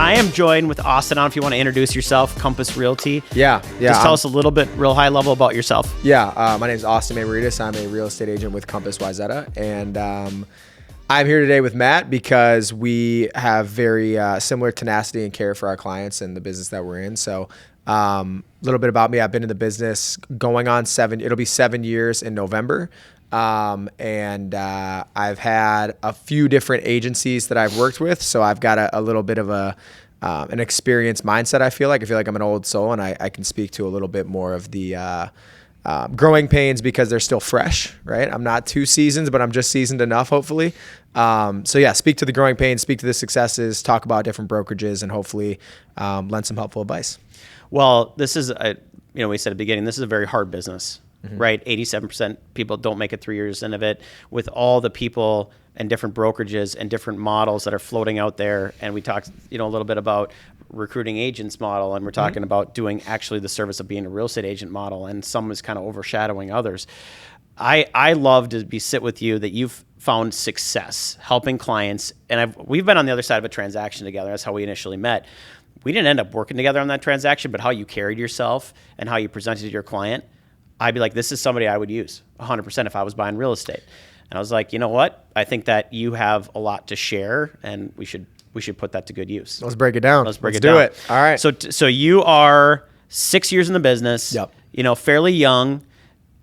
I am joined with Austin. I don't know if you want to introduce yourself, Compass Realty. Yeah. Just tell us a little bit, real high level about yourself. Yeah, my name is Austin Meimaridis. I'm a real estate agent with Compass Wayzata, and I'm here today with Matt because we have very similar tenacity and care for our clients and the business that we're in. So a little bit about me. I've been in the business going on it'll be 7 years in November. And I've had a few different agencies that I've worked with. So I've got a little bit of an experienced mindset. I feel like I'm an old soul, and I can speak to a little bit more of the growing pains because they're still fresh, right? I'm not too seasoned, but I'm just seasoned enough, hopefully. So yeah, speak to the growing pains, speak to the successes, talk about different brokerages, and hopefully lend some helpful advice. Well, this is, we said at the beginning, this is a very hard business, right? 87% people don't make it 3 years into it, with all the people and different brokerages and different models that are floating out there. And we talked, a little bit about recruiting agents model, and we're talking about doing actually the service of being a real estate agent model, and some is kind of overshadowing others. I love to sit with you that you've found success helping clients, and we've been on the other side of a transaction together. That's how we initially met. We didn't end up working together on that transaction, but how you carried yourself and how you presented to your client, I'd be like, this is somebody I would use 100% if I was buying real estate. And I was like, you know what? I think that you have a lot to share, and we should put that to good use. Let's break it down. Let's do it. All right. So you are 6 years in the business. Yep. Fairly young.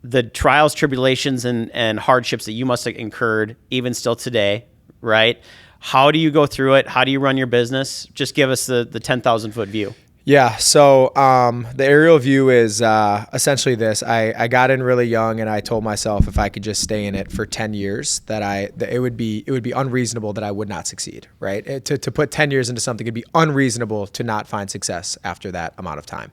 The trials, tribulations, and hardships that you must have incurred, even still today, right? How do you go through it? How do you run your business? Just give us the 10,000 foot view. Yeah. So the aerial view is essentially this. I got in really young, and I told myself if I could just stay in it for 10 years, that it would be unreasonable that I would not succeed. Right. To put 10 years into something, it'd be unreasonable to not find success after that amount of time.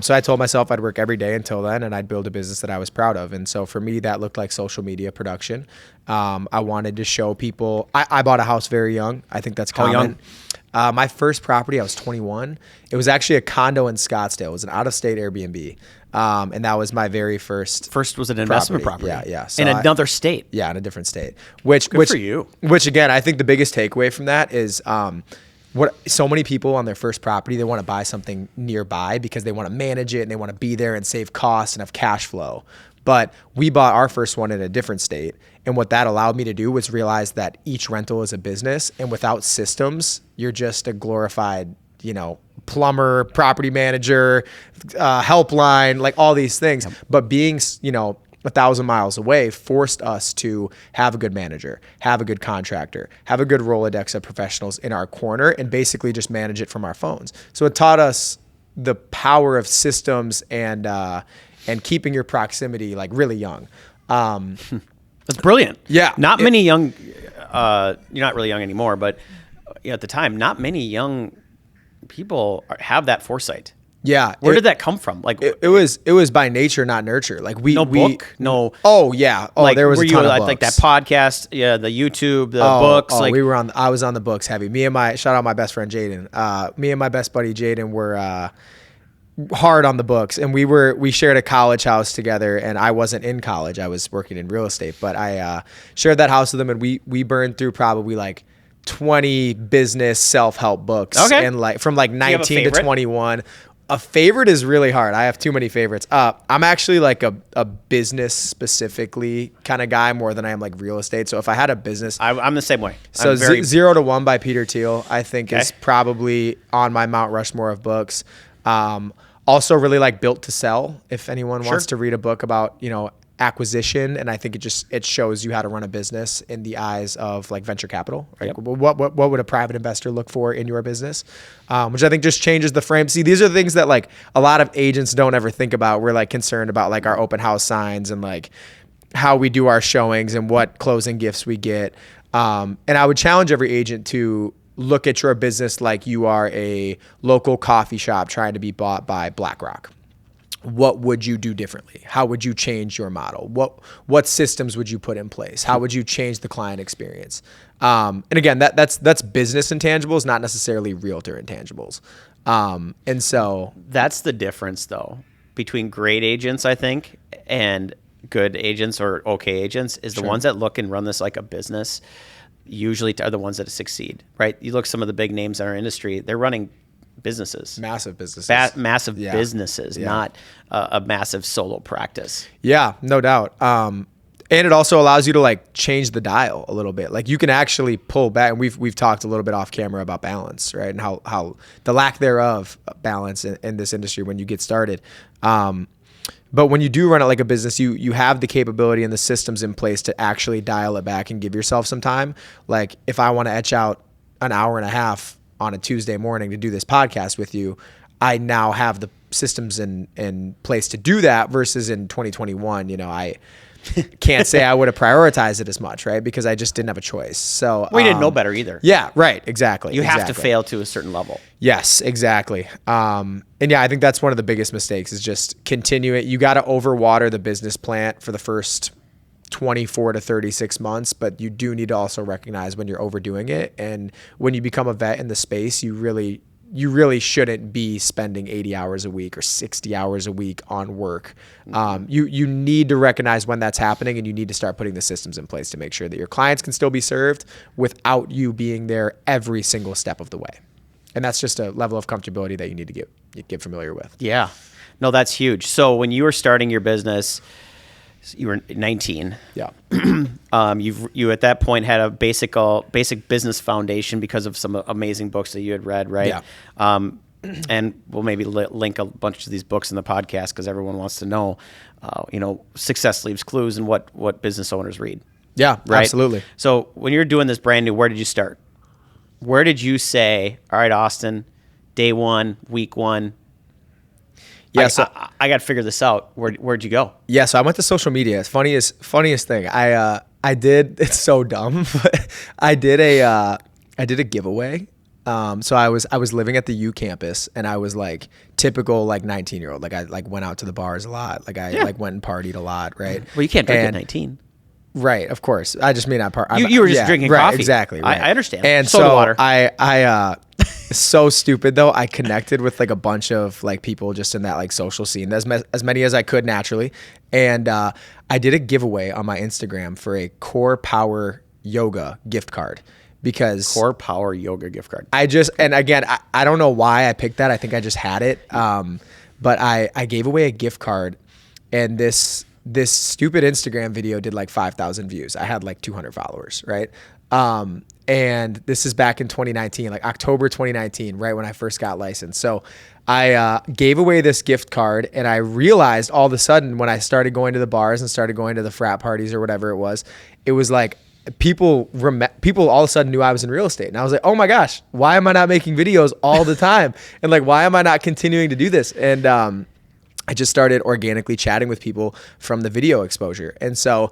So I told myself I'd work every day until then, and I'd build a business that I was proud of. And so for me, that looked like social media production. I wanted to show people. I bought a house very young. I think that's common. How young? My first property, I was 21. It was actually a condo in Scottsdale. It was an out-of-state Airbnb. And that was my very first. First was an investment property. Yeah. So in another state. Yeah, in a different state. Good for you. Which again, I think the biggest takeaway from that is what so many people on their first property, they want to buy something nearby because they want to manage it and they want to be there and save costs and have cash flow. But we bought our first one in a different state. And what that allowed me to do was realize that each rental is a business, and without systems, you're just a glorified, plumber, property manager, helpline, like all these things. Yep. But being, 1,000 miles away forced us to have a good manager, have a good contractor, have a good Rolodex of professionals in our corner, and basically just manage it from our phones. So it taught us the power of systems and keeping your proximity like really young. That's brilliant. Yeah. Not many young, you're not really young anymore, but at the time, not many young people have that foresight. Yeah. Where did that come from? Like it was by nature, not nurture. Like book, no. Oh yeah. Oh, like, there was a ton of books. Like that podcast, yeah, the YouTube, the books. Oh, I was on the books heavy. Shout out my best friend Jaden. Me and my best buddy Jaden were hard on the books, and we shared a college house together, and I wasn't in college. I was working in real estate, but I shared that house with them, and we burned through probably like 20 business self-help books. Okay. And like from like 19 to 21. A favorite is really hard. I have too many favorites. I'm actually like a business specifically kind of guy more than I am like real estate. So if I had a business, I'm the same way. So 0 to 1 by Peter Thiel, I think is probably on my Mount Rushmore of books. Also really like Built to Sell. If anyone wants to read a book about, acquisition, and I think it shows you how to run a business in the eyes of like venture capital. Right? Yep. What would a private investor look for in your business? Which I think just changes the frame. See, these are the things that like a lot of agents don't ever think about. We're like concerned about like our open house signs and like how we do our showings and what closing gifts we get. And I would challenge every agent to look at your business like you are a local coffee shop trying to be bought by BlackRock. What would you do differently? How would you change your model? What systems would you put in place? How would you change the client experience? And again, that's business intangibles, not necessarily realtor intangibles. And so that's the difference, though, between great agents, I think, and good agents or okay agents is the ones that look and run this like a business. usually are the ones that succeed, right? You look some of the big names in our industry, they're running businesses. Massive businesses. Massive businesses, not a massive solo practice. Yeah, no doubt. And it also allows you to like change the dial a little bit. Like you can actually pull back, and we've talked a little bit off camera about balance, right? And how the lack thereof balance in this industry when you get started. But when you do run it like a business, you have the capability and the systems in place to actually dial it back and give yourself some time. Like if I want to etch out an hour and a half on a Tuesday morning to do this podcast with you, I now have the systems in place to do that versus in 2021, I can't say I would have prioritized it as much, right? Because I just didn't have a choice. So we didn't know better either. Yeah, right. Exactly. You have to fail to a certain level. Yes, exactly. And yeah, I think that's one of the biggest mistakes is just continue it. You got to overwater the business plant for the first 24 to 36 months, but you do need to also recognize when you're overdoing it. And when you become a vet in the space, you really shouldn't be spending 80 hours a week or 60 hours a week on work. You need to recognize when that's happening, and you need to start putting the systems in place to make sure that your clients can still be served without you being there every single step of the way. And that's just a level of comfortability that you need to get familiar with. Yeah. No, that's huge. So when you were starting your business, you were 19. Yeah. You at that point had a basic business foundation because of some amazing books that you had read, right? Yeah. And we'll maybe link a bunch of these books in the podcast because everyone wants to know, success leaves clues and what business owners read. Yeah, right? Absolutely. So when you're doing this brand new, where did you start? Where did you say, all right, Austin, day one, week one, yeah, I got to figure this out. Where'd you go? Yeah, so I went to social media. It's funniest thing. I did. It's so dumb, but I did a giveaway. So I was living at the U campus, and I was like typical like 19-year-old. Like I like went out to the bars a lot. Like I like went and partied a lot. Right. Well, you can't drink at 19. Right, of course. I just mean you were just drinking coffee. Right, exactly. Right. I understand. And soda so water. I so stupid though. I connected with like a bunch of like people just in that like social scene, as many as I could naturally. And I did a giveaway on my Instagram for a Core Power Yoga gift card. Because Core Power Yoga gift card. And again, I don't know why I picked that. I think I just had it. But I gave away a gift card, and this stupid Instagram video did like 5,000 views. I had like 200 followers, right? And this is back in 2019, like October 2019, right when I first got licensed. So I gave away this gift card, and I realized all of a sudden when I started going to the bars and started going to the frat parties or whatever it was like people all of a sudden knew I was in real estate. And I was like, oh my gosh, why am I not making videos all the time? And like, why am I not continuing to do this? And I just started organically chatting with people from the video exposure. And so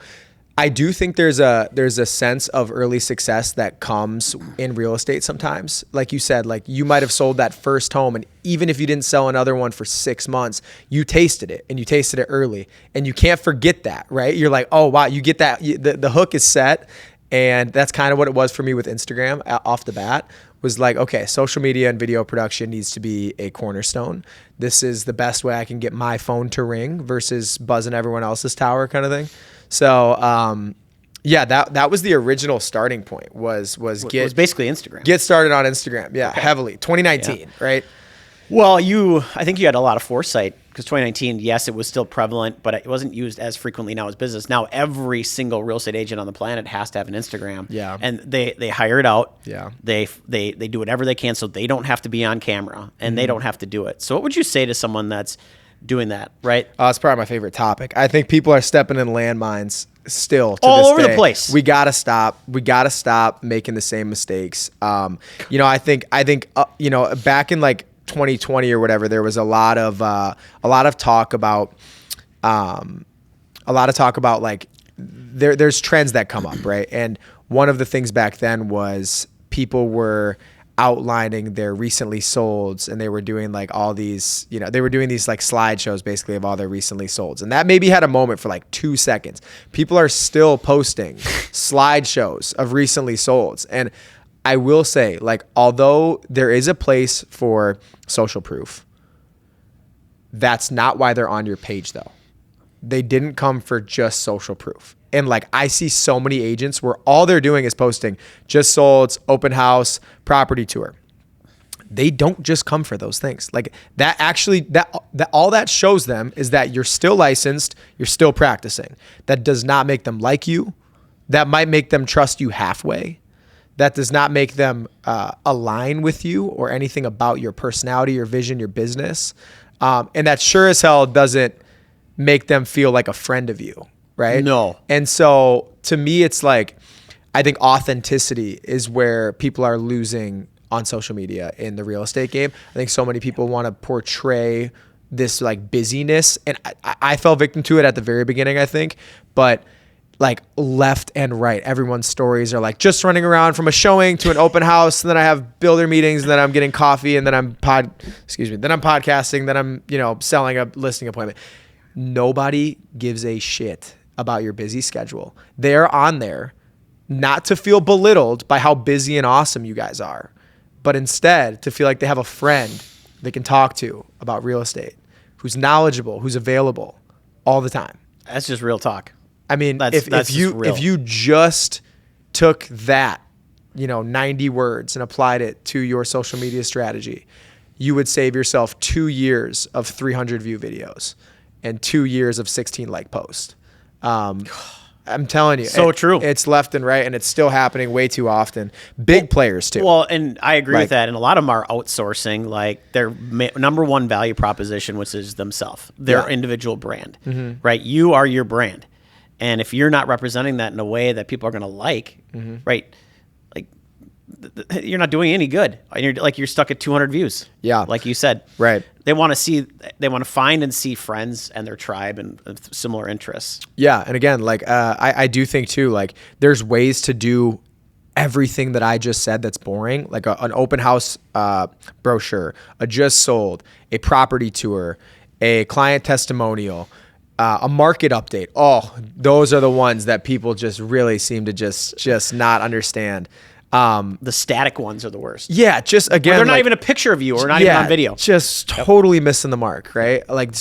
I do think there's a sense of early success that comes in real estate sometimes. Like you said, like you might have sold that first home, and even if you didn't sell another one for 6 months, you tasted it, and you tasted it early, and you can't forget that, right? You're like, oh wow, you get that, the hook is set. And that's kind of what it was for me with Instagram off the bat. Was like, okay, social media and video production needs to be a cornerstone. This is the best way I can get my phone to ring versus buzzing everyone else's tower kind of thing. So, yeah, that was the original starting point was basically Instagram. Get started on Instagram. Yeah, okay. Heavily. 2019, right? Well, I think you had a lot of foresight because 2019, yes, it was still prevalent, but it wasn't used as frequently now as business. Now every single real estate agent on the planet has to have an Instagram. Yeah. And they hire it out. Yeah. They do whatever they can so they don't have to be on camera and they don't have to do it. So what would you say to someone that's doing that, right? It's probably my favorite topic. I think people are stepping in landmines still to all this over day. The place. We gotta stop making the same mistakes. I think back in like 2020 or whatever, there was a lot of talk about like there's trends that come up, right? And one of the things back then was people were outlining their recently solds, and they were doing like all these, they were doing these like slideshows basically of all their recently solds. And that maybe had a moment for like 2 seconds. People are still posting slideshows of recently solds. And I will say, like, although there is a place for social proof, that's not why they're on your page though. they didn't come for just social proof. And like, I see so many agents where all they're doing is posting just sold, open house, property tour. They don't just come for those things. Like that actually, that all that shows them is that you're still licensed, you're still practicing. That does not make them like you. That might make them trust you halfway. That does not make them align with you or anything about your personality, your vision, your business. And that sure as hell doesn't make them feel like a friend of you, right? No. And so to me, it's like, I think authenticity is where people are losing on social media in the real estate game. I think so many people want to portray this like busyness, and I fell victim to it at the very beginning, I think, but like left and right, everyone's stories are like just running around from a showing to an open house, and then I have builder meetings, and then I'm getting coffee, and then I'm podcasting, then I'm, selling a listing appointment. Nobody gives a shit about your busy schedule. They're on there not to feel belittled by how busy and awesome you guys are, but instead to feel like they have a friend they can talk to about real estate, who's knowledgeable, who's available all the time. That's just real talk. I mean, if you just took that, 90 words and applied it to your social media strategy, you would save yourself 2 years of 300 view videos and 2 years of 16 like posts. I'm telling you, so true. It's left and right, and it's still happening way too often. Big players too. Well, and I agree with that. And a lot of them are outsourcing like their number one value proposition, which is themselves, their individual brand, right? You are your brand. And if you're not representing that in a way that people are going to like, right? Like you're not doing any good. And you're stuck at 200 views. Yeah. Like you said. Right. They want to find and see friends and their tribe and similar interests. Yeah. And again, like, I do think too, like there's ways to do everything that I just said that's boring, like an open house brochure, a just sold, a property tour, a client testimonial, a market update. Oh, those are the ones that people just really seem to just not understand. The static ones are the worst. Yeah, just again, they're not even a picture of you or not even on video. Just totally missing the mark, right? Like,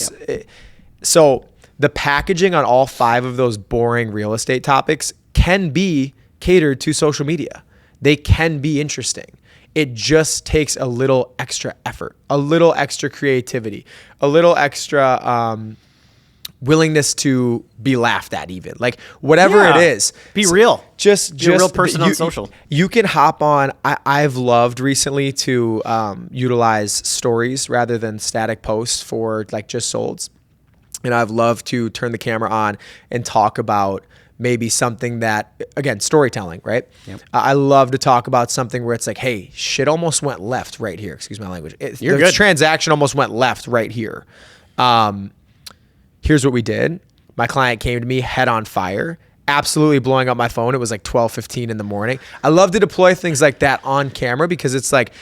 so the packaging on all 5 of those boring real estate topics can be catered to social media. They can be interesting. It just takes a little extra effort, a little extra creativity, a little extra willingness to be laughed at, even like whatever it is. Be real. Just be a real person on social. You can hop on. I've loved recently to utilize stories rather than static posts for like just solds. And I've loved to turn the camera on and talk about maybe something that, again, storytelling, right? Yep. I love to talk about something where it's like, hey, shit almost went left right here. Excuse my language. The transaction almost went left right here. Here's what we did. My client came to me head on fire, absolutely blowing up my phone. It was like 12:15 in the morning. I love to deploy things like that on camera because it's like,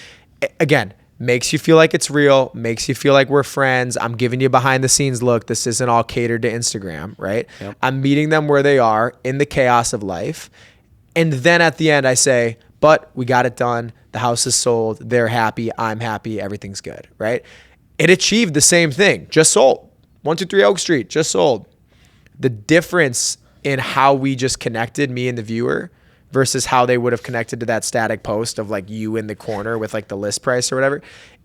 again, makes you feel like it's real, makes you feel like we're friends. I'm giving you behind the scenes look. This isn't all catered to Instagram, right? Yep. I'm meeting them where they are in the chaos of life. And then at the end I say, but we got it done. The house is sold. They're happy. I'm happy. Everything's good, right? It achieved the same thing. Just sold. 123 Oak Street, just sold. The difference in how we just connected, me and the viewer, versus how they would have connected to that static post of like you in the corner with like the list price or whatever,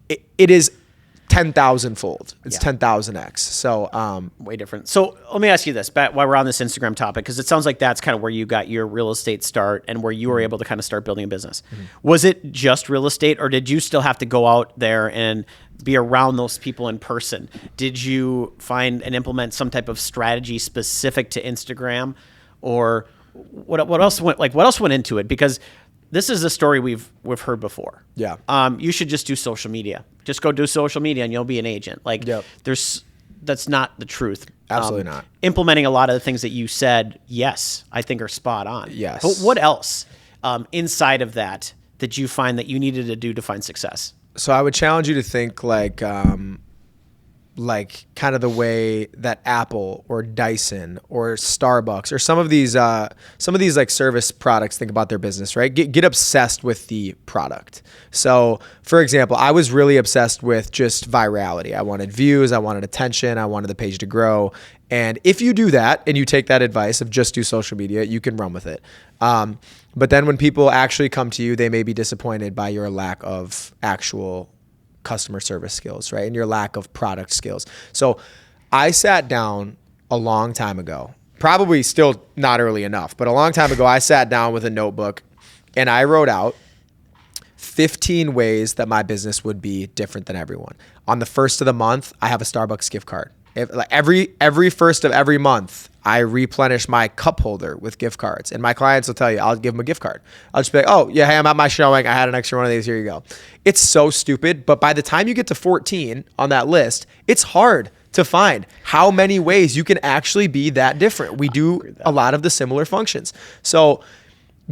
it is 10,000 fold. It's 10,000x. So way different. So let me ask you this, while we're on this Instagram topic, because it sounds like that's kind of where you got your real estate start and where you were able to kind of start building a business. Was it just real estate, or did you still have to go out there and be around those people in person? Did you find and implement some type of strategy specific to Instagram, or what else went into it? Because this is a story we've heard before. Yeah. You should just do social media. Just go do social media and you'll be an agent. Like, that's not the truth. Absolutely not. Implementing a lot of the things that you said, yes, I think are spot on. Yes. But what else inside of that did you find that you needed to do to find success? So I would challenge you to think like, like kind of the way that Apple or Dyson or Starbucks or some of these like service products think about their business, right? Get obsessed with the product. So for example, I was really obsessed with just virality. I wanted views, I wanted attention, I wanted the page to grow. And if you do that and you take that advice of just do social media, you can run with it. But then when people actually come to you, they may be disappointed by your lack of actual customer service skills, right? And your lack of product skills. So I sat down a long time ago, probably still not early enough, but a long time ago, I sat down with a notebook and I wrote out 15 ways that my business would be different than everyone. On the first of the month, I have a Starbucks gift card. Every first of every month, I replenish my cup holder with gift cards. And my clients will tell you, I'll give them a gift card. I'll just be like, oh, yeah, hey, I'm at my showing. I had an extra one of these. Here you go. It's so stupid. But by the time you get to 14 on that list, it's hard to find how many ways you can actually be that different. We do a lot of the similar functions. So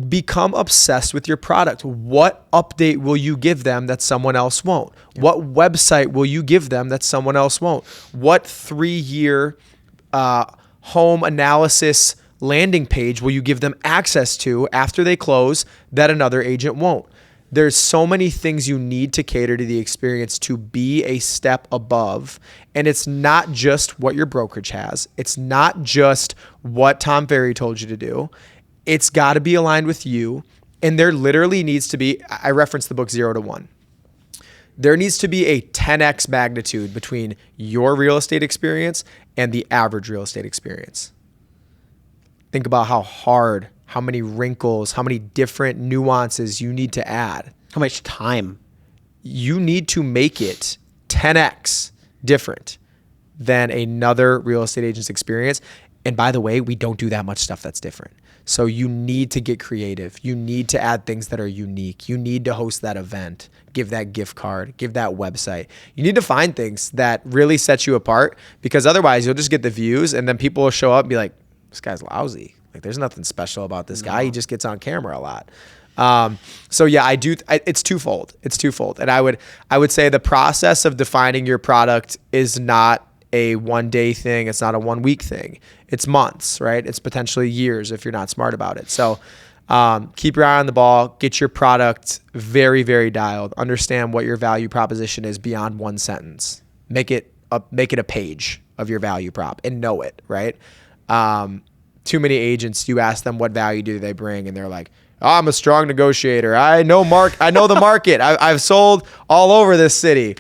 become obsessed with your product. What update will you give them that someone else won't? Yep. What website will you give them that someone else won't? What 3-year home analysis landing page will you give them access to after they close that another agent won't? There's so many things you need to cater to the experience to be a step above. And it's not just what your brokerage has. It's not just what Tom Ferry told you to do. It's got to be aligned with you. And there literally needs to be, I referenced the book 0 to 1. There needs to be a 10x magnitude between your real estate experience and the average real estate experience. Think about how hard, how many wrinkles, how many different nuances you need to add. How much time? You need to make it 10x different than another real estate agent's experience. And by the way, we don't do that much stuff that's different. So you need to get creative. You need to add things that are unique. You need to host that event, give that gift card, give that website. You need to find things that really set you apart, because otherwise you'll just get the views and then people will show up and be like, this guy's lousy. Like, there's nothing special about this guy. He just gets on camera a lot. So yeah, it's twofold. It's twofold. And I would say the process of defining your product is not a 1-day thing. It's not a 1-week thing. It's months, right? It's potentially years if you're not smart about it. So keep your eye on the ball, get your product very, very dialed, understand what your value proposition is beyond one sentence. Make it a page of your value prop and know it, right? Too many agents, you ask them what value do they bring, and they're like, oh, I'm a strong negotiator. I know the market. I've sold all over this city.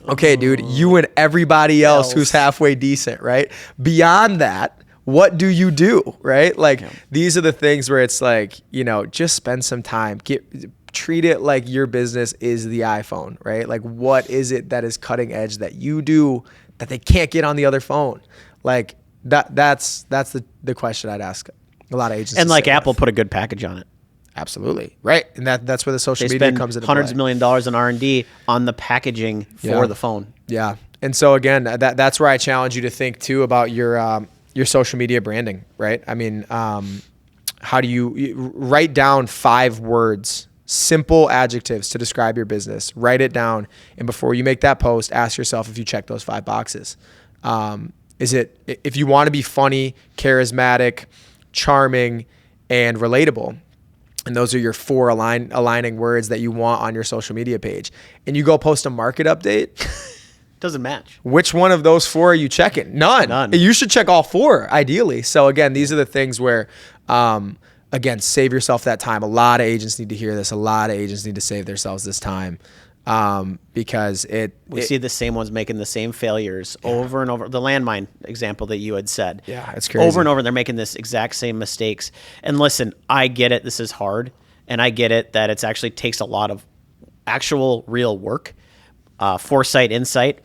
Okay, dude, you and everybody else who's halfway decent, right? Beyond that, what do you do, right? Like, these are the things where it's like, just spend some time. Treat it like your business is the iPhone, right? Like, what is it that is cutting edge that you do that they can't get on the other phone? Like, that's the question I'd ask a lot of agents. And like Apple put a good package on it. Absolutely. Right. And that's where the social media comes into hundreds play. of million dollars in R&D on the packaging for the phone. Yeah. And so again, that's where I challenge you to think too about your social media branding, right? I mean, how do you write down 5 words, simple adjectives to describe your business? Write it down. And before you make that post, ask yourself if you check those 5 boxes. If you want to be funny, charismatic, charming, and relatable, and those are your 4 aligning words that you want on your social media page, and you go post a market update, doesn't match. Which one of those 4 are you checking? None. You should check all 4 ideally. So again, these are the things where, again, save yourself that time. A lot of agents need to hear this. A lot of agents need to save themselves this time. Because we see the same ones making the same failures over and over. The landmine example that you had said. Yeah, it's crazy. Over and over, they're making this exact same mistakes. And listen, I get it. This is hard. And I get it that it actually takes a lot of actual real work, foresight, insight.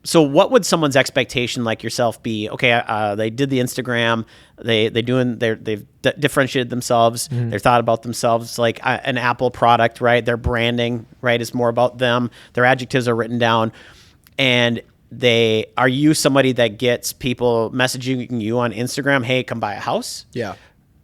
So what would someone's expectation like yourself be? Okay, they did the Instagram, they've differentiated themselves, they've thought about themselves like an Apple product, right? Their branding, right, is more about them. Their adjectives are written down, and are you somebody that gets people messaging you on Instagram, hey, come buy a house? Yeah.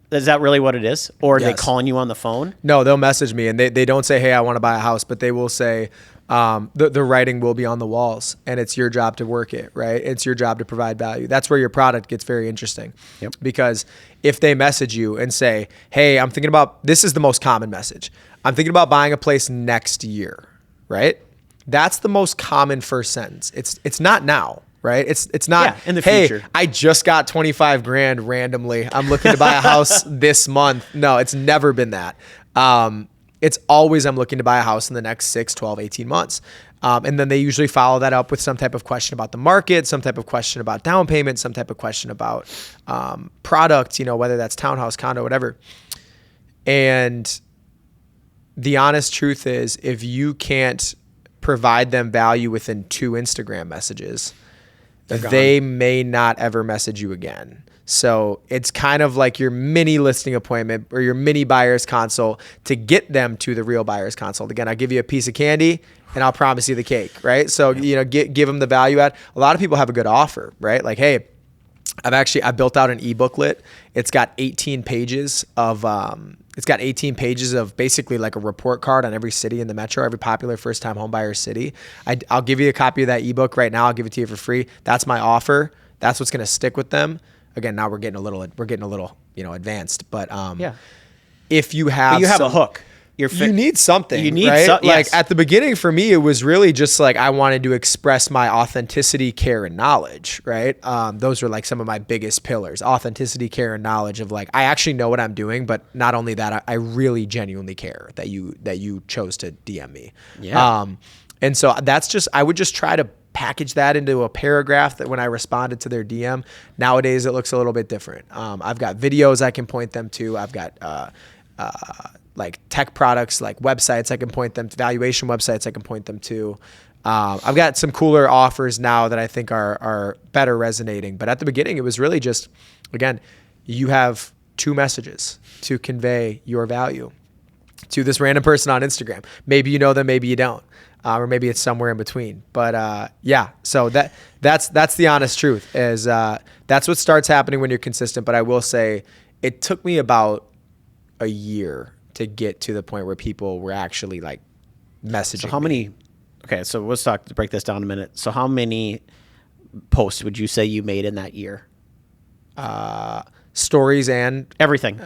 Is that really what it is? Or are they calling you on the phone? No, they'll message me, and they don't say, hey, I want to buy a house, but they will say, the writing will be on the walls, and it's your job to work it, right? It's your job to provide value. That's where your product gets very interesting. Yep. Because if they message you and say, hey, I'm thinking about, this is the most common message, I'm thinking about buying a place next year, right? That's the most common first sentence. It's not now. Right? It's not, in the hey, future. I just got 25 grand randomly. I'm looking to buy a house this month. No, it's never been that. It's always, I'm looking to buy a house in the next 6, 12, 18 months. And then they usually follow that up with some type of question about the market, some type of question about down payment, some type of question about product, whether that's townhouse, condo, whatever. And the honest truth is, if you can't provide them value within 2 Instagram messages, they may not ever message you again. So it's kind of like your mini listing appointment or your mini buyer's consult to get them to the real buyer's consult. Again, I'll give you a piece of candy and I'll promise you the cake, right? So, give them the value add. A lot of people have a good offer, right? Like, hey, I built out an e-booklet. It's got 18 pages of basically like a report card on every city in the metro, every popular first-time homebuyer city. I'll give you a copy of that ebook right now. I'll give it to you for free. That's my offer. That's what's going to stick with them. Again, now we're getting a little advanced, but if you have a hook. You need something. You need right? Yes. Like at the beginning for me, it was really just like I wanted to express my authenticity, care, and knowledge. Right? Those were like some of my biggest pillars: authenticity, care, and knowledge. Of like I actually know what I'm doing, but not only that, I really genuinely care that you chose to DM me. Yeah. And so I would just try to package that into a paragraph that when I responded to their DM. Nowadays, it looks a little bit different. I've got videos I can point them to. I've got like tech products, like websites I can point them to, valuation websites I can point them to. I've got some cooler offers now that I think are better resonating. But at the beginning, it was really just, again, you have 2 messages to convey your value to this random person on Instagram. Maybe you know them, maybe you don't. Or maybe it's somewhere in between. But so that's the honest truth is that's what starts happening when you're consistent. But I will say it took me about a year to get to the point where people were actually like messaging. So how many? Okay, so let's break this down a minute. So how many posts would you say you made in that year? Stories and everything.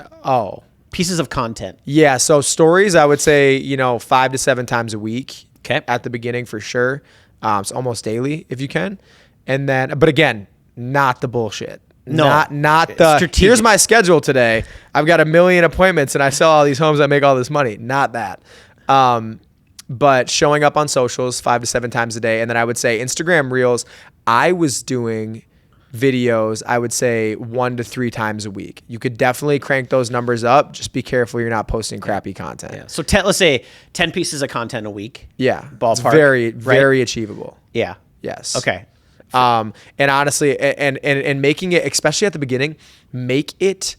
Pieces of content. Yeah. So stories, I would say 5 to 7 times a week. Okay. At the beginning for sure. It's almost daily if you can. And then, but again, not the bullshit. No, not the strategic. Here's my schedule today. I've got 1 million appointments and I sell all these homes. I make all this money. Not that. But showing up on socials 5 to 7 times a day. And then I would say Instagram Reels, I was doing videos, I would say 1 to 3 times a week. You could definitely crank those numbers up. Just be careful you're not posting crappy content. Yeah. So let's say 10 pieces of content a week. Yeah. Ballpark. It's very, right? very achievable. Yeah. Yes. Okay. And honestly, and making it, especially at the beginning, make it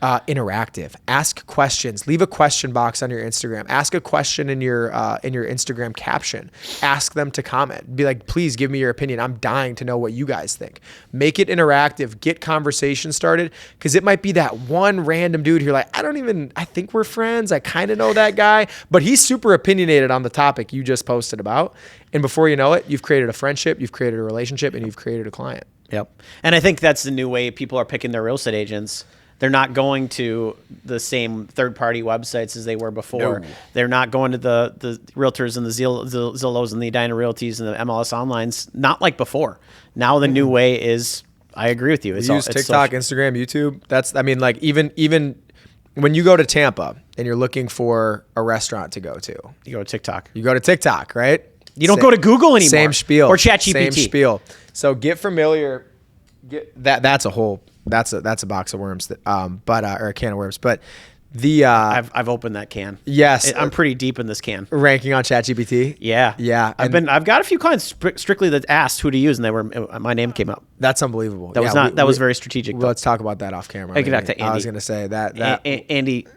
interactive. Ask questions. Leave a question box on your Instagram. Ask a question in your Instagram caption. Ask them to comment. Be like, please give me your opinion. I'm dying to know what you guys think. Make it interactive. Get conversation started, because it might be that one random dude who're like, I think we're friends. I kind of know that guy, but he's super opinionated on the topic you just posted about. And before you know it, you've created a friendship, you've created a relationship, and you've created a client. Yep. And I think that's the new way people are picking their real estate agents. They're not going to the same third-party websites as they were before. No. They're not going to the realtors and the Zillows and the Edina Realties and the MLS Onlines. Not like before. Now the new way is, I agree with you. It's TikTok, Instagram, YouTube. Even when you go to Tampa and you're looking for a restaurant to go to, you go to TikTok. You go to TikTok, right? You don't go to Google anymore. Same spiel. Or ChatGPT. Same spiel. So get familiar. That's a box of worms that or a can of worms. But I've opened that can. Yes, I'm pretty deep in this can. Ranking on ChatGPT. Yeah. I've got a few clients strictly that asked who to use, and my name came up. That's unbelievable. That was very strategic. Well, let's talk about that off camera. I get back to Andy. I was gonna say that Andy.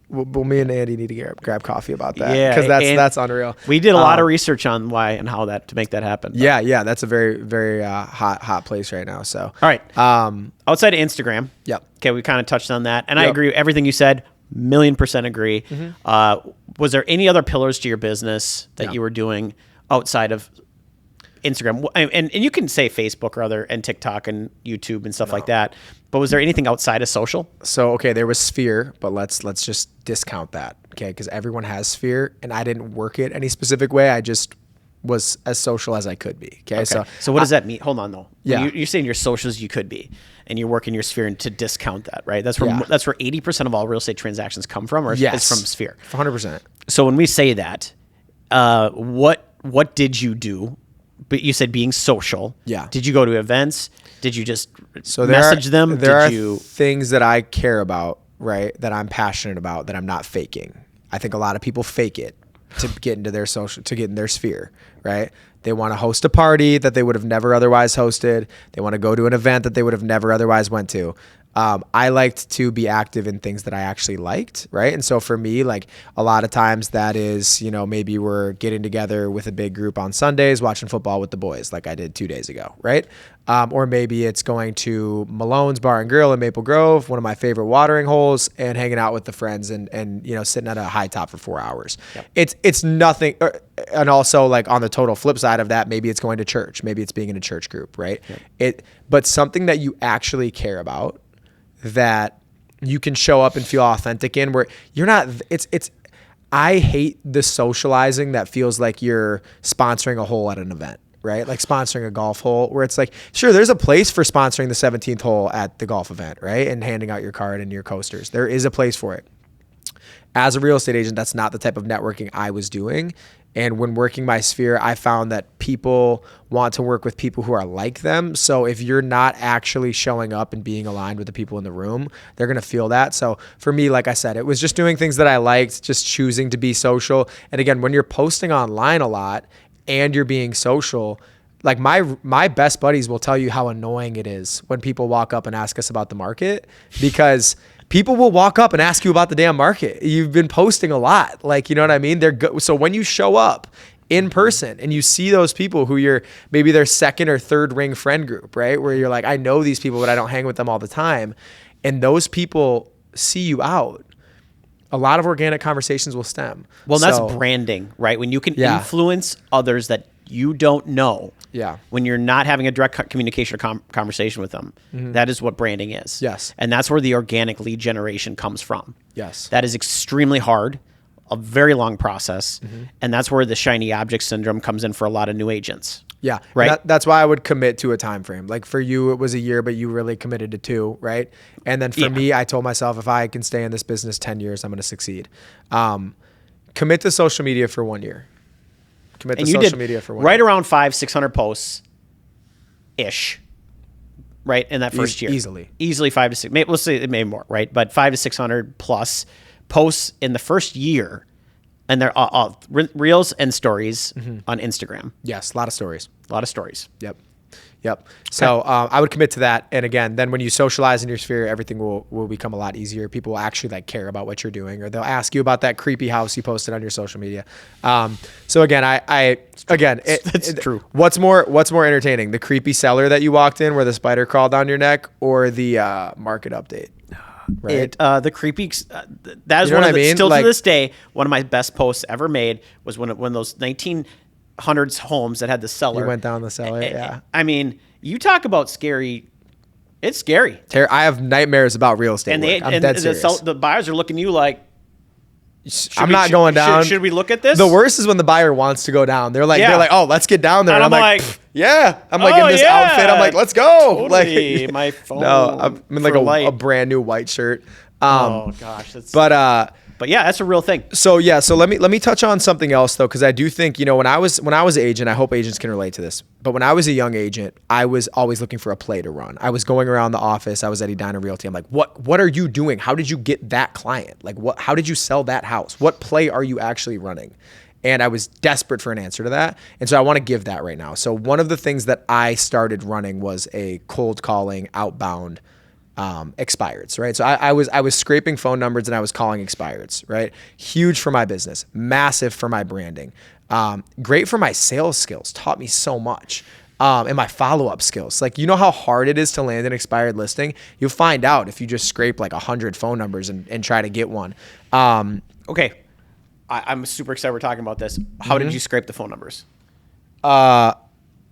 Well, me and Andy need to grab coffee about that. Yeah, because that's unreal. We did a lot of research on why and how to make that happen. But. Yeah, that's a very, very hot place right now. So, all right. Outside of Instagram. Yep. Okay, we kind of touched on that, and I agree with everything you said. 1,000,000% agree. Mm-hmm. was there any other pillars to your business that you were doing outside of Instagram? And you can say Facebook or other, and TikTok and YouTube and stuff like that. But was there anything outside of social? So, okay, there was Sphere, but let's just discount that, okay? Because everyone has Sphere, and I didn't work it any specific way. I just was as social as I could be, okay? So what does that mean? Hold on, though. Yeah. You're saying you're social as you could be, and you're working your Sphere, and to discount that, right? That's where 80% of all real estate transactions come from, or it's from Sphere? 100%. So when we say that, what did you do? But you said being social. Yeah. Did you go to events? Did you just So message them? There are things that I care about, right, that I'm passionate about, that I'm not faking. I think a lot of people fake it to get into their social, to get in their sphere, right? They want to host a party that they would have never otherwise hosted. They want to go to an event that they would have never otherwise went to. I liked to be active in things that I actually liked, right? And so for me, like a lot of times that is, maybe we're getting together with a big group on Sundays, watching football with the boys like I did 2 days ago, right? Or maybe it's going to Malone's Bar and Grill in Maple Grove, one of my favorite watering holes, and hanging out with the friends and sitting at a high top for 4 hours. Yep. It's nothing. And also like on the total flip side of that, maybe it's going to church, maybe it's being in a church group, right? Yep. But something that you actually care about, that you can show up and feel authentic in, where you're not, I hate the socializing that feels like you're sponsoring a hole at an event, right? Like sponsoring a golf hole, where it's like, sure, there's a place for sponsoring the 17th hole at the golf event, right? And handing out your card and your coasters. There is a place for it. As a real estate agent, that's not the type of networking I was doing. And when working my sphere, I found that people want to work with people who are like them. So if you're not actually showing up and being aligned with the people in the room, they're going to feel that. So for me, like I said, it was just doing things that I liked, just choosing to be social. And again, when you're posting online a lot and you're being social, like my best buddies will tell you how annoying it is when people walk up and ask us about the market, because people will walk up and ask you about the damn market. You've been posting a lot. Like, you know what I mean? So when you show up in person and you see those people who you're maybe their second or third ring friend group, right? Where you're like, I know these people, but I don't hang with them all the time. And those people see you out. A lot of organic conversations will stem. Well, that's branding, right? When you can influence others that you don't know. Yeah. When you're not having a direct communication or conversation with them, that is what branding is. Yes. And that's where the organic lead generation comes from. Yes. That is extremely hard, a very long process. And that's where the shiny object syndrome comes in for a lot of new agents. Yeah. Right. That's why I would commit to a time frame. Like for you, it was a year, but you really committed to 2, right? And then for me, I told myself, if I can stay in this business 10 years, I'm going to succeed. Commit to social media for 1 year. Commit to social media for 1 year. Right around 500-600 posts ish, right? In that first year. Easily 5 to 6. Maybe, let's say maybe more, right? But 500 to 600 plus posts in the first year. And they're all reels and stories on Instagram. Yes, a lot of stories. Yep. So I would commit to that. And again, then when you socialize in your sphere, everything will become a lot easier. People will actually like care about what you're doing, or they'll ask you about that creepy house you posted on your social media. So again, it's true. What's more entertaining, the creepy cellar that you walked in where the spider crawled down your neck, or the market update? Right. The creepy. That is one of the, still to this day, one of my best posts ever made was when those 1900s homes that had the cellar. You went down the cellar. Yeah. I mean, you talk about scary. It's scary. I have nightmares about real estate. I'm dead serious. The buyers are looking at you like, I'm not going down. Should we look at this? The worst is when the buyer wants to go down. They're like, oh, let's get down there. And I'm like, yeah. I'm like in this outfit. I'm like, let's go. Totally. Like my phone. No, I'm in like a brand new white shirt. Oh gosh, but yeah, that's a real thing. So let me touch on something else though, because I do think, when I was an agent, I hope agents can relate to this. But when I was a young agent, I was always looking for a play to run. I was going around the office. I was at Edina Realty. I'm like, what are you doing? How did you get that client? Like how did you sell that house? What play are you actually running? And I was desperate for an answer to that. And so I want to give that right now. So one of the things that I started running was a cold calling outbound expireds, right? So I was scraping phone numbers and I was calling expireds, right? Huge for my business, massive for my branding, great for my sales skills, taught me so much, and my follow-up skills. Like, you know how hard it is to land an expired listing? You'll find out if you just scrape like 100 phone numbers and try to get one. Okay. I'm super excited we're talking about this. How did you scrape the phone numbers?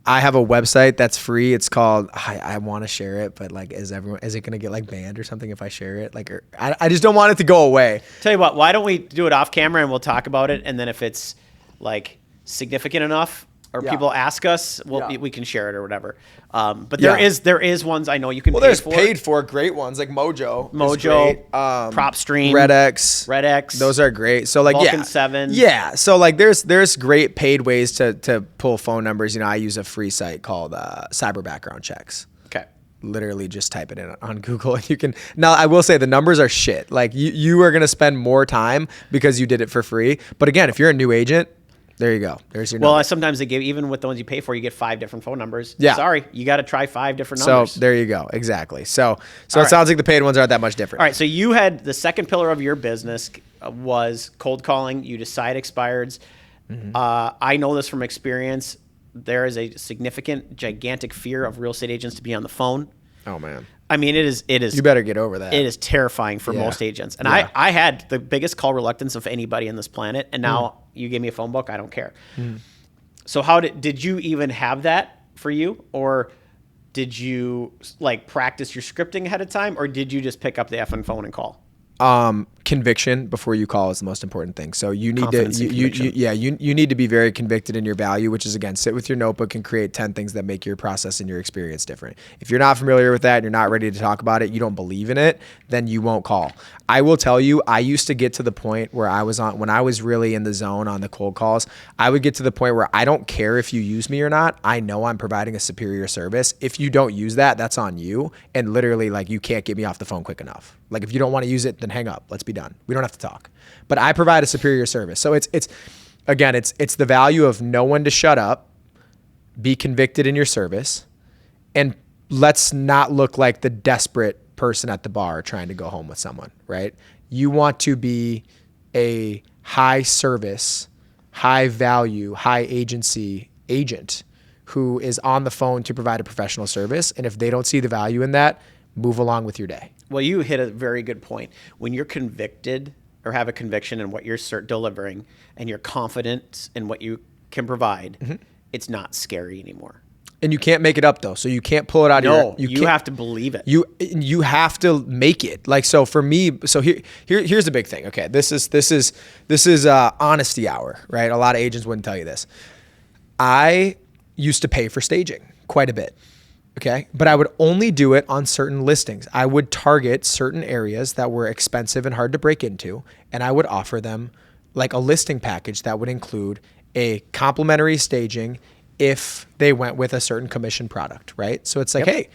I have a website that's free. It's called, I want to share it, but like, is it going to get like banned or something if I share it? Like, I just don't want it to go away. Tell you what, why don't we do it off camera and we'll talk about it. And then if it's like significant enough or people ask us, we can share it or whatever. But there is ones I know you can pay for. Well, there's paid for great ones like Mojo, PropStream, RedX. Those are great. So like, Vulcan 7. Yeah. So like there's great paid ways to pull phone numbers. You know, I use a free site called Cyber Background Checks. Okay. Literally just type it in on Google and you can. Now I will say the numbers are shit. Like you are going to spend more time because you did it for free. But again, if you're a new agent, there you go. There's your number. Well, sometimes they give, even with the ones you pay for, you get 5 different phone numbers. Yeah. Sorry, you got to try 5 different numbers. So there you go. Exactly. So it sounds like the paid ones aren't that much different. All right. So you had the second pillar of your business was cold calling. You decide expireds. I know this from experience. There is a significant, gigantic fear of real estate agents to be on the phone. Oh man. I mean, it is. You better get over that. It is terrifying for most agents. And I had the biggest call reluctance of anybody on this planet. And now you gave me a phone book. I don't care. So how did you even have that for you? Or did you like practice your scripting ahead of time? Or did you just pick up the effing phone and call? Conviction before you call is the most important thing. So you need you need to be very convicted in your value, which is again, sit with your notebook and create 10 things that make your process and your experience different. If you're not familiar with that and you're not ready to talk about it, you don't believe in it, then you won't call. I will tell you, I used to get to the point where when I was really in the zone on the cold calls, I would get to the point where I don't care if you use me or not. I know I'm providing a superior service. If you don't use that, that's on you. And literally like, you can't get me off the phone quick enough. Like if you don't want to use it, then hang up. Let's be done. We don't have to talk. But I provide a superior service. So it's the value of know when to shut up, be convicted in your service, and let's not look like the desperate person at the bar trying to go home with someone, right? You want to be a high service, high value, high agency agent who is on the phone to provide a professional service. And if they don't see the value in that, move along with your day. Well, you hit a very good point. When you're convicted or have a conviction in what you're delivering and you're confident in what you can provide, it's not scary anymore. And you can't make it up though. So you can't pull it out of your... You have to believe it. You have to make it. Like, so for me, so here's the big thing. Okay. This is honesty hour, right? A lot of agents wouldn't tell you this. I used to pay for staging quite a bit. Okay. But I would only do it on certain listings. I would target certain areas that were expensive and hard to break into. And I would offer them like a listing package that would include a complimentary staging if they went with a certain commission product, right? So it's like, hey,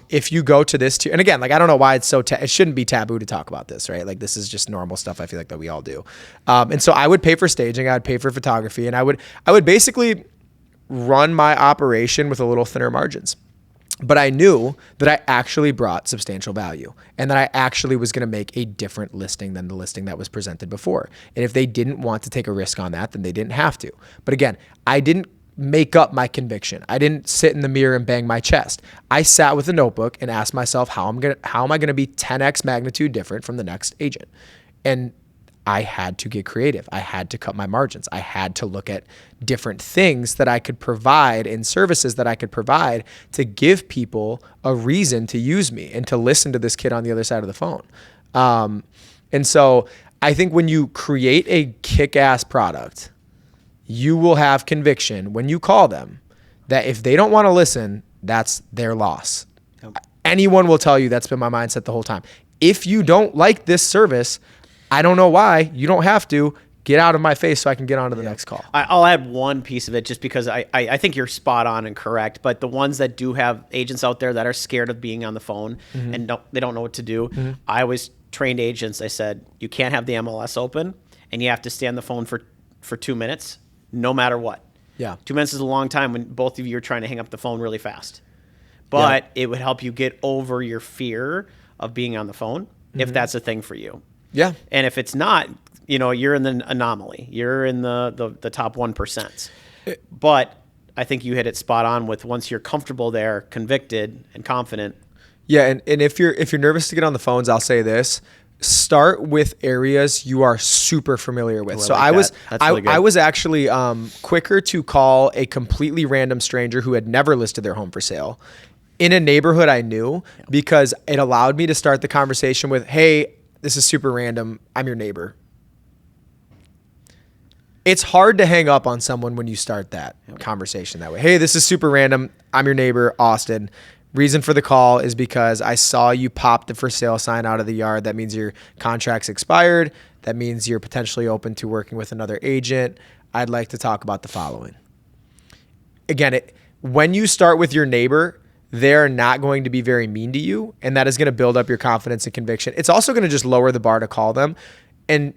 if you go to this tier, and again, like, I don't know why it's so, it shouldn't be taboo to talk about this, right? Like this is just normal stuff I feel like that we all do. And so I would pay for staging, I would pay for photography, and I would basically run my operation with a little thinner margins. But I knew that I actually brought substantial value and that I actually was going to make a different listing than the listing that was presented before. And if they didn't want to take a risk on that, then they didn't have to. But again, I didn't make up my conviction. I didn't sit in the mirror and bang my chest. I sat with a notebook and asked myself, how am I going to be 10x magnitude different from the next agent? And I had to get creative. I had to cut my margins. I had to look at different things that I could provide and services that I could provide to give people a reason to use me and to listen to this kid on the other side of the phone. And so I think when you create a kick-ass product, you will have conviction when you call them that if they don't want to listen, that's their loss. Anyone will tell you that's been my mindset the whole time. If you don't like this service, I don't know why. You don't have to. Get out of my face so I can get on to the next call. I'll add one piece of it just because I think you're spot on and correct. But the ones that do have agents out there that are scared of being on the phone and they don't know what to do, I always trained agents. I said, you can't have the MLS open and you have to stay on the phone for 2 minutes, no matter what. Yeah. 2 minutes is a long time when both of you are trying to hang up the phone really fast. But it would help you get over your fear of being on the phone if that's a thing for you. Yeah. And if it's not, you're in the anomaly. You're in the top 1%. But I think you hit it spot on with once you're comfortable there, convicted and confident. Yeah, and if you're nervous to get on the phones, I'll say this. start with areas you are super familiar with. Ooh, So I like that. That's really good. I was actually quicker to call a completely random stranger who had never listed their home for sale in a neighborhood I knew, because it allowed me to start the conversation with, hey, this is super random. I'm your neighbor. It's hard to hang up on someone when you start that conversation that way. Hey, this is super random. I'm your neighbor, Austin. Reason for the call is because I saw you pop the for sale sign out of the yard. That means your contract's expired. That means you're potentially open to working with another agent. I'd like to talk about the following. Again, when you start with your neighbor, they're not going to be very mean to you, and that is going to build up your confidence and conviction. It's also going to just lower the bar to call them. And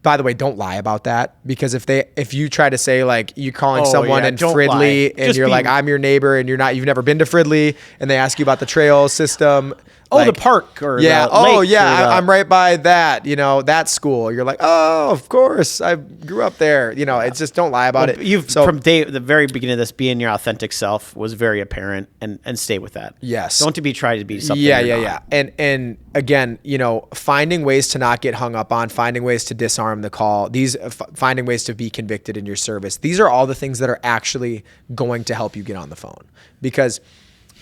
by the way, don't lie about that, because if you try to say like you're calling someone in Fridley and you're like, I'm your neighbor, and you've never been to Fridley, and they ask you about the trail system. The park or yeah. the lake I'm right by that, that school. You're like, oh, of course, I grew up there. It's just, don't lie about it. From the very beginning of this, being your authentic self was very apparent, and stay with that. Yes. Don't try to be something. Yeah. And again, finding ways to not get hung up on, finding ways to disarm the call, finding ways to be convicted in your service. These are all the things that are actually going to help you get on the phone, because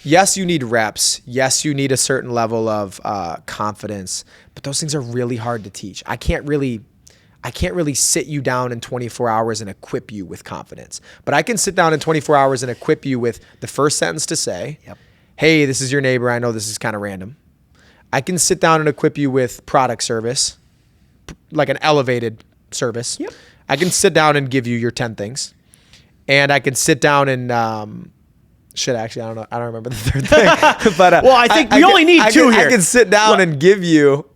yes, you need reps. Yes, you need a certain level of confidence, but those things are really hard to teach. I can't really sit you down in 24 hours and equip you with confidence, but I can sit down in 24 hours and equip you with the first sentence to say, hey, this is your neighbor. I know this is kind of random. I can sit down and equip you with product service, like an elevated service. Yep. I can sit down and give you your 10 things, and I can sit down and, actually, I don't know. I don't remember the third thing. But I think we only need two here. I can sit down and give you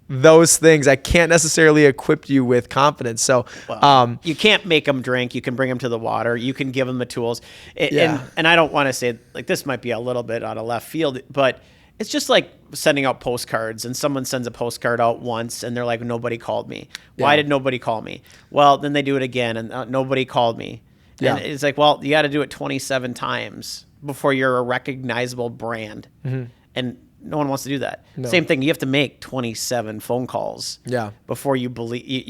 those things. I can't necessarily equip you with confidence. So you can't make them drink. You can bring them to the water. You can give them the tools. And I don't want to say, like, this might be a little bit out of left field, but it's just like sending out postcards, and someone sends a postcard out once and they're like, nobody called me. Why did nobody call me? Well, then they do it again and nobody called me. And it's like, well, you got to do it 27 times before you're a recognizable brand. Mm-hmm. And no one wants to do that. No. Same thing. You have to make 27 phone calls before you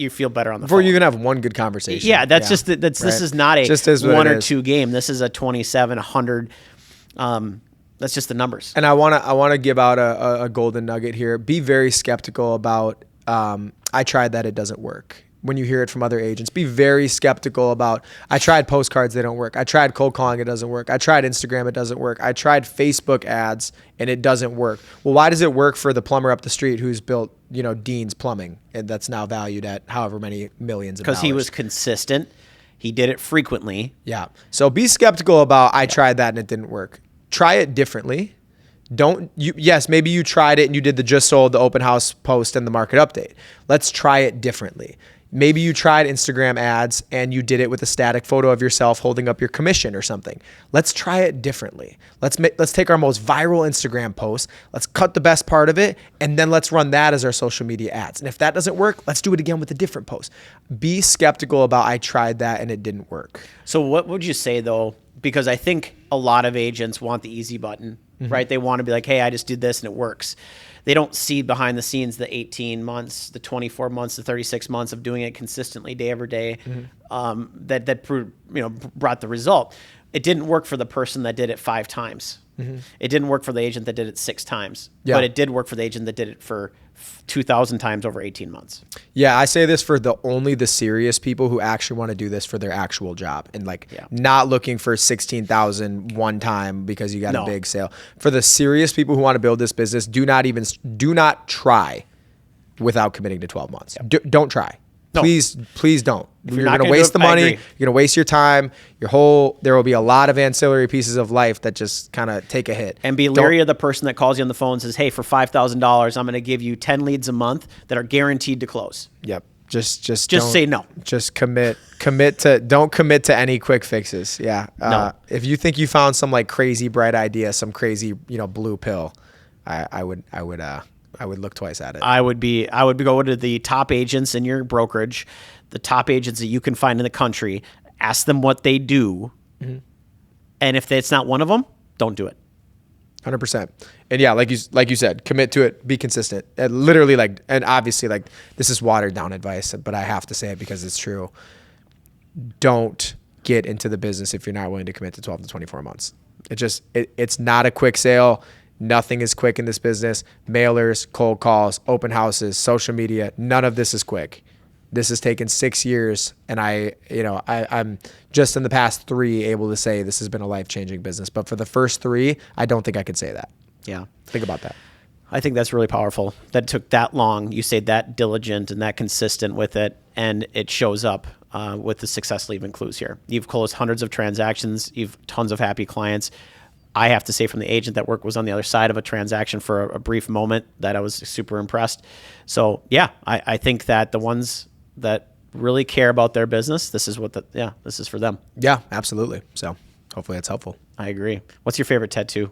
feel better on the phone. Before you even have one good conversation. Yeah. This is not a one or two game. This is a 27, 100. That's just the numbers. And I want to give out a golden nugget here. Be very skeptical about, I tried that, it doesn't work. When you hear it from other agents, be very skeptical about, I tried postcards, they don't work. I tried cold calling, it doesn't work. I tried Instagram, it doesn't work. I tried Facebook ads and it doesn't work. Well, why does it work for the plumber up the street who's built, Dean's Plumbing, and that's now valued at however many millions of dollars? Because he was consistent. He did it frequently. Yeah. So be skeptical about, I tried that and it didn't work. Try it differently. Maybe you tried it and you did the just sold, the open house post, and the market update. Let's try it differently. Maybe you tried Instagram ads and you did it with a static photo of yourself holding up your commission or something. Let's try it differently. Let's take our most viral Instagram post, let's cut the best part of it, and then let's run that as our social media ads. And if that doesn't work, let's do it again with a different post. Be skeptical about, I tried that and it didn't work. So what would you say though? Because I think a lot of agents want the easy button, right? They want to be like, hey, I just did this and it works. They don't see behind the scenes the 18 months, the 24 months, the 36 months of doing it consistently day over day that brought the result. It didn't work for the person that did it 5 times. Mm-hmm. It didn't work for the agent that did it 6 times. Yeah. But it did work for the agent that did it for 2,000 times over 18 months. Yeah, I say this for only the serious people who actually want to do this for their actual job and not looking for 16,000 one time because you got a big sale. For the serious people who want to build this business, do not try without committing to 12 months. Yep. Don't try. No. Please don't. You're going to waste the money. You're going to waste your time. There will be a lot of ancillary pieces of life that just kind of take a hit. And be leery of the person that calls you on the phone and says, hey, for $5,000, I'm going to give you 10 leads a month that are guaranteed to close. Yep. Just say no. Just don't commit to any quick fixes. Yeah. No. If you think you found some like crazy bright idea, some crazy, blue pill, I would look twice at it. I would go to the top agents in your brokerage, the top agents that you can find in the country, ask them what they do. Mm-hmm. And if it's not one of them, don't do it. 100%. And yeah, like you said, commit to it, be consistent. And literally, like, and obviously, like, this is watered down advice, but I have to say it because it's true. Don't get into the business if you're not willing to commit to 12 to 24 months. It's not a quick sale. Nothing is quick in this business. Mailers, cold calls, open houses, social media, none of this is quick. This has taken 6 years, and I'm just in the past 3 able to say this has been a life-changing business. But for the first 3, I don't think I could say that. Yeah. Think about that. I think that's really powerful. That it took that long. You stayed that diligent and that consistent with it, and it shows up with the success leaving clues here. You've closed hundreds of transactions. You've tons of happy clients. I have to say, from the agent that was on the other side of a transaction for a brief moment, that I was super impressed. So yeah, I think that the ones that really care about their business, this is for them. Yeah, absolutely. So hopefully that's helpful. I agree. What's your favorite tattoo?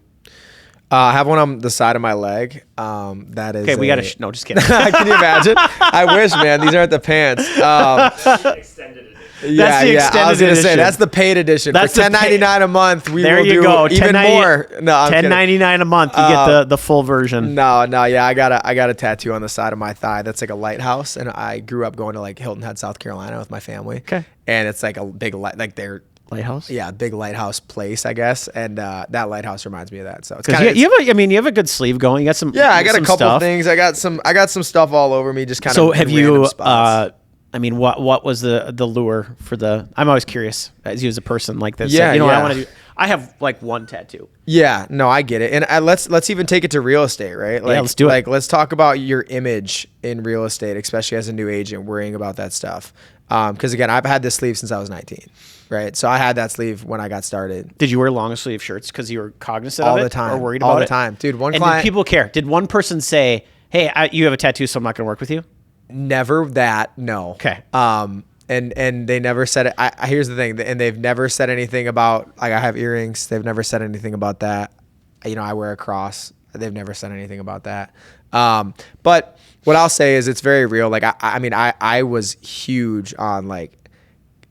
I have one on the side of my leg. That is okay. We got to. No, just kidding. Can you imagine? I wish, man. These aren't the pants. Extended edition. Yeah, the extended I was gonna say edition. that's the paid edition. That's for $10.99 a month. We there will you do go. even more. No, I'm kidding. $10.99 a month. You get the full version. No, yeah, I got a tattoo on the side of my thigh. That's like a lighthouse, and I grew up going to like Hilton Head, South Carolina, with my family. Okay. And it's like a big Lighthouse. Yeah, big lighthouse place, I guess. And that lighthouse reminds me of that. So it's Because kind of you have a good sleeve going. You got some. yeah. I got a some couple stuff. things. I got some stuff all over me. Just kind of. So have in random you? spots. What was the lure for the? I'm always curious as you as a person like this. Yeah, I yeah. want to do. I have like one tattoo. Yeah, no, I get it. And let's even take it to real estate, right? Like, Yeah, let's do it. Like, let's talk about your image in real estate, especially as a new agent, worrying about that stuff. Because again, I've had this sleeve since I was 19, right? So I had that sleeve when I got started. Did you wear long sleeve shirts because you were cognizant All of it the time. or worried about all the it? time, dude. One And client. did people care? Did one person say, "Hey, you have a tattoo, so I'm not going to work with you"? Never that. No. Okay. And they never said it. Here's the thing, and they've never said anything about, like, I have earrings. They've never said anything about that. I wear a cross. They've never said anything about that. But what I'll say is it's very real. Like, I was huge on like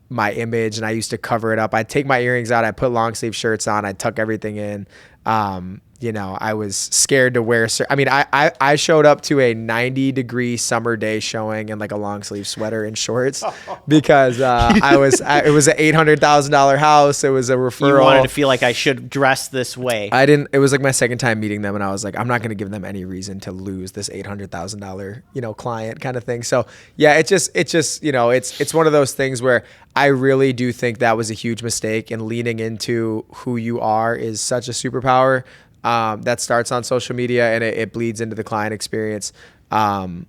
my image, and I used to cover it up. I'd take my earrings out. I'd put long sleeve shirts on. I'd tuck everything in. I was scared to wear. I showed up to a 90-degree summer day showing in like a long sleeve sweater and shorts because it was an $800,000 house. It was a referral. You wanted to feel like I should dress this way. I didn't. It was like my second time meeting them, and I was like, I'm not going to give them any reason to lose this $800,000 client kind of thing. So yeah, it's one of those things where I really do think that was a huge mistake, and leaning into who you are is such a superpower. That starts on social media, and it bleeds into the client experience. That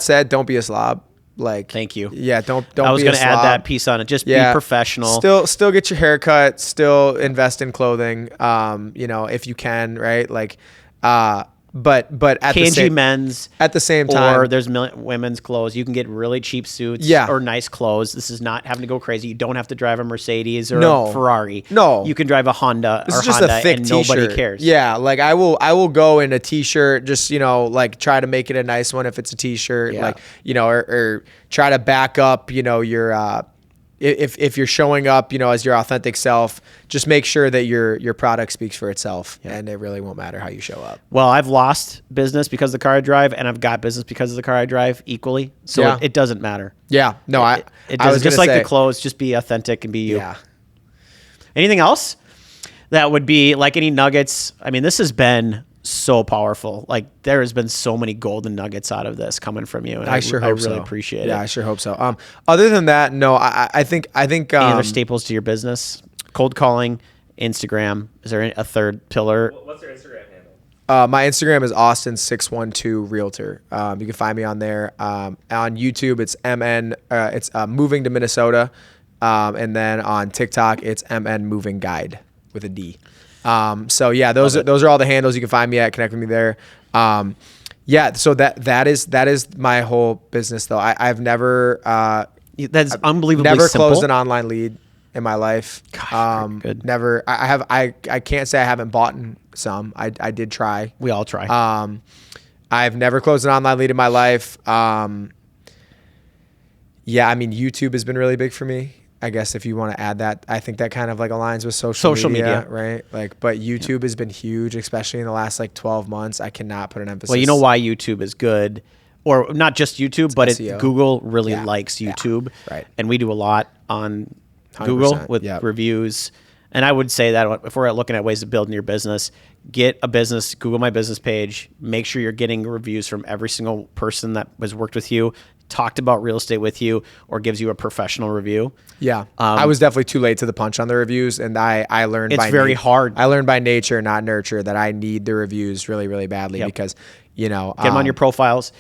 said, don't be a slob. Like, Thank you. Yeah, don't. I was going to add that piece on it. Just be professional. Still get your hair cut. Still invest in clothing. If you can, right? Like, but at the same men's at the same time, or there's women's clothes. You can get really cheap suits or nice clothes. This is not having to go crazy. You don't have to drive a Mercedes or a Ferrari. No, you can drive a Honda this or is just Honda a thick and t-shirt. Nobody cares. Yeah, like I will go in a t-shirt, just like try to make it a nice one if it's a t-shirt, like or try to back up your if you're showing up as your authentic self, just make sure that your product speaks for itself, and it really won't matter how you show up. Well, I've lost business because of the car I drive, and I've got business because of the car I drive equally. So it doesn't matter. Yeah, no, it doesn't. Just like the clothes, just be authentic and be you. Yeah. Anything else that would be like any nuggets? I mean, this has been so powerful. Like, there has been so many golden nuggets out of this coming from you, and I really appreciate it. Yeah, I sure hope so. Other than that, no, I think any other staples to your business? Cold calling, Instagram. Is there a third pillar? What's your Instagram handle? My Instagram is Austin612 Realtor. You can find me on there. On YouTube, it's Moving to Minnesota, and then on TikTok, it's MN Moving Guide with a D. So yeah, those are all the handles you can find me at. Connect with me there. So that is my whole business though. I've never that's unbelievably never simple. closed an online lead in my life. Gosh, good. Never. I can't say I haven't bought some. I did try. We all try. I've never closed an online lead in my life. YouTube has been really big for me. I guess if you want to add that, I think that kind of like aligns with social media, right? Like, but YouTube has been huge, especially in the last like 12 months. I cannot put an emphasis. Well, you know why YouTube is good, or not just YouTube, but SEO. Google really likes YouTube, right? And we do a lot on Google with reviews. And I would say that if we're looking at ways of building your business, get a business, Google My Business page, make sure you're getting reviews from every single person that has worked with you, talked about real estate with you, or gives you a professional review. Yeah. I was definitely too late to the punch on the reviews. And I learned it's very hard. I learned by nature, not nurture, that I need the reviews really, really badly because, you know. Get them on your profiles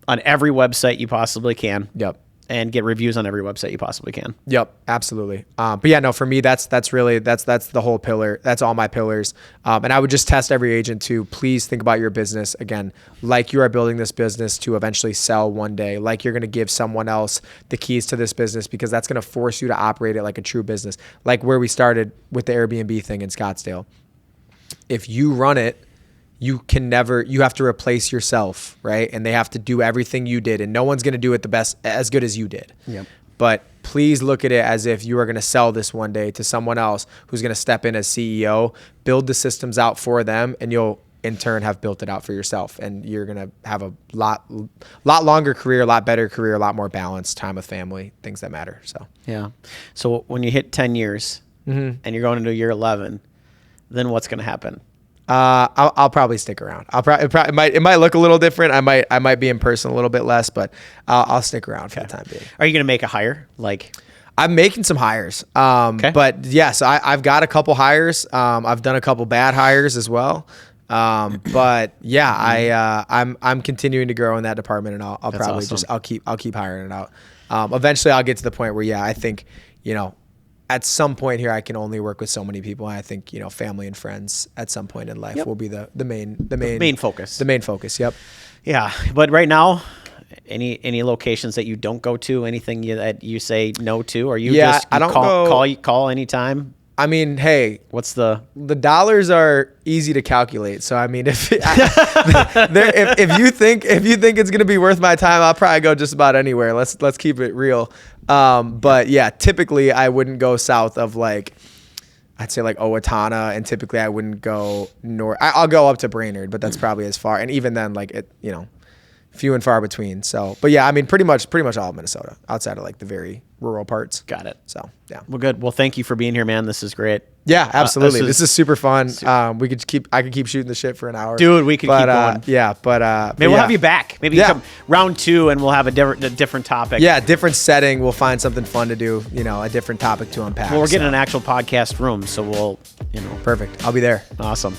on every website you possibly can. Yep. And get reviews on every website you possibly can. Yep, absolutely. But yeah, no, for me, that's really the whole pillar. That's all my pillars. And I would just test every agent to please think about your business again, like you are building this business to eventually sell one day, like you're going to give someone else the keys to this business, because that's going to force you to operate it like a true business, like where we started with the Airbnb thing in Scottsdale. If you run it, you have to replace yourself, right? And they have to do everything you did, and no one's going to do it as good as you did. Yep. But please look at it as if you are going to sell this one day to someone else who's going to step in as CEO, build the systems out for them, and you'll in turn have built it out for yourself. And you're going to have a lot longer career, a lot better career, a lot more balanced time with family, things that matter. So, yeah. So when you hit 10 years and you're going into year 11, then what's going to happen? I'll probably stick around. It might look a little different. I might be in person a little bit less, but I'll stick around for the time being. Are you going to make a hire? Like, I'm making some hires. But yes, I've got a couple hires. I've done a couple bad hires as well. But yeah, I'm continuing to grow in that department, and I'll probably awesome. I'll keep hiring it out. Eventually I'll get to the point where, I think, at some point here, I can only work with so many people. And I think, family and friends at some point in life will be the main focus. The main focus. Yep. Yeah. But right now, any locations that you don't go to, anything that you say no to, or I don't call anytime? I mean, hey, what's the dollars are easy to calculate. So I mean, if you think it's gonna be worth my time, I'll probably go just about anywhere. Let's keep it real. But yeah, typically I wouldn't go south of I'd say Owatonna, and typically I wouldn't go north. I'll go up to Brainerd, but that's probably as far. And even then, few and far between. So, but yeah, I mean, pretty much all of Minnesota, outside of the very rural parts. Got it. So yeah. Well, good. Well, thank you for being here, man. This is great. Yeah, absolutely. This is super fun. I could keep shooting the shit for an hour. Dude, we could keep going. Yeah, but maybe we'll have you back. Maybe you come round 2 and we'll have a different topic. Yeah, different setting. We'll find something fun to do, a different topic to unpack. Well, we're getting an actual podcast room, so we'll, Perfect. I'll be there. Awesome.